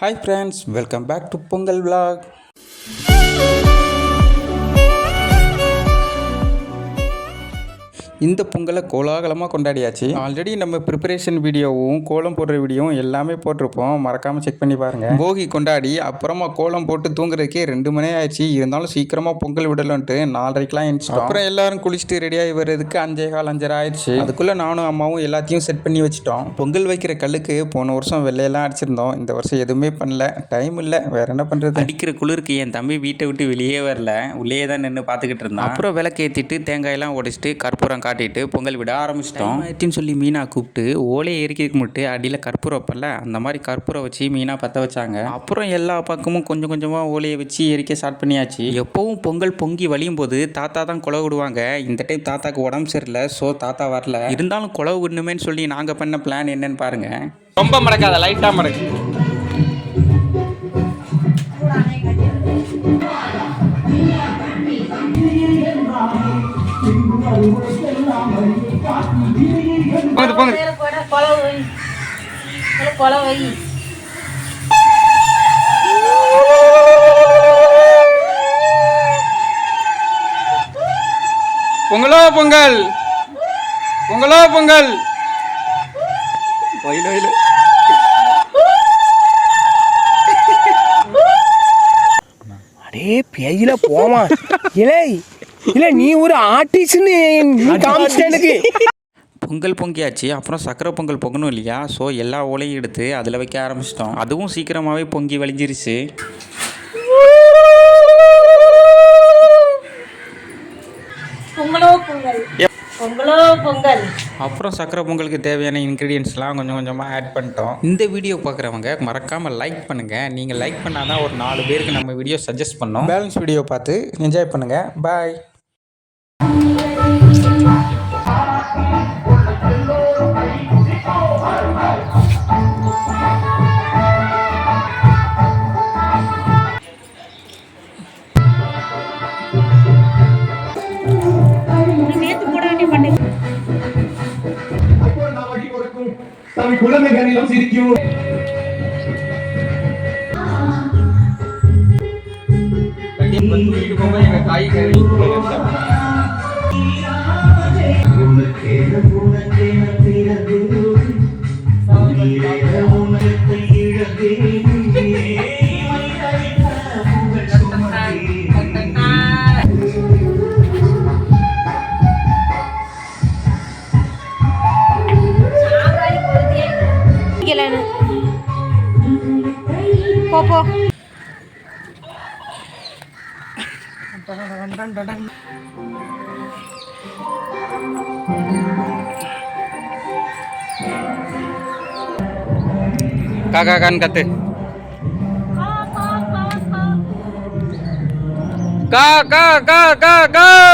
Hi friends, welcome back to Pongal Vlog. இந்த பொங்கலை கோலாகலமாக கொண்டாடியாச்சு. ஆல்ரெடி நம்ம ப்ரிப்பரேஷன் வீடியோவும் கோலம் போடுற வீடியோவும் எல்லாமே போட்டிருப்போம், மறக்காமல் செக் பண்ணி பாருங்கள். போகி கொண்டாடி அப்புறமா கோலம் போட்டு தூங்குறதுக்கே 2 மணி ஆயிடுச்சு. இருந்தாலும் சீக்கிரமாக பொங்கல் விடலான்ட்டு 4:30க்கெலாம் எழுந்துட்டோம். அப்புறம் எல்லாரும் குளிச்சுட்டு ரெடியாகி வர்றதுக்கு 5:15 ஆயிடுச்சு. அதுக்குள்ளே நானும் அம்மாவும் எல்லாத்தையும் செட் பண்ணி வச்சுட்டோம். பொங்கல் வைக்கிற கல்லுக்கு போன வருஷம் வெள்ளையெல்லாம் அடிச்சிருந்தோம். இந்த வருஷம் எதுவுமே பண்ணல, டைம் இல்லை, வேற என்ன பண்ணுறது. அடிக்கிற குளிருக்கு என் தம்பி வீட்டை விட்டு வெளியே வரல, உள்ளே தான் நின்று பார்த்துக்கிட்டு இருந்தான். அப்புறம் விளக்கு ஏற்றிட்டு தேங்காயெல்லாம் உடைச்சிட்டு கற்பூரம் காட்டிட்டு பொங்கல் விட ஆரம்பிச்சிட்டோம். ஆயிடுச்சுன்னு சொல்லி மீனா கூப்பிட்டு ஓலையை எரிக்கிறதுக்கு மட்டும் அடியில் கற்பூரம் வைப்பல, அந்த மாதிரி கற்பூரம் வச்சு மீனா பற்ற வச்சாங்க. அப்புறம் எல்லா பக்கமும் கொஞ்சம் கொஞ்சமாக ஓலையை வச்சு எரிக்க ஸ்டார்ட் பண்ணியாச்சு. எப்பவும் பொங்கல் பொங்கி வழியும் போது தாத்தா தான் குழவு விடுவாங்க. இந்த டைம் தாத்தாக்கு உடம்பு சரியில்லை, ஸோ தாத்தா வரல. இருந்தாலும் குழவு விடணுமேன்னு சொல்லி நாங்கள் பண்ண பிளான் என்னன்னு பாருங்க. ரொம்ப மடக்காத, லைட்டாக மடக்கு. பொங்கலோ பொங்கல், பொங்கலோ பொங்கல். அடே பேயில போமா இல்லை இல்லை, நீ ஒரு ஆர்டிஸ்ட்னு காமிச்சிட்டேனுக்கு. பொங்கல் பொங்கியாச்சு. அப்புறம் சக்கரை பொங்கல் பொங்கணும் இல்லையா, ஸோ எல்லா ஓலையும் எடுத்து அதில் வைக்க ஆரம்பிச்சிட்டோம். அதுவும் சீக்கிரமாகவே பொங்கி வழிஞ்சிருச்சு. அப்புறம் சக்கரை பொங்கலுக்கு தேவையான இன்க்ரீடியன்ஸ்லாம் கொஞ்சம் கொஞ்சமாக ஆட் பண்ணிட்டோம். இந்த வீடியோ பார்க்குறவங்க மறக்காமல் லைக் பண்ணுங்கள். நீங்கள் லைக் பண்ணால் தான் ஒரு 4 பேருக்கு நம்ம வீடியோ சஜஸ்ட் பண்ணோம். பேலன்ஸ் வீடியோ பார்த்து என்ஜாய் பண்ணுங்கள். பாய். குழந்தைகளிடம் சிரிக்கும். போப்போ kakak kan kata kakak kakak kakak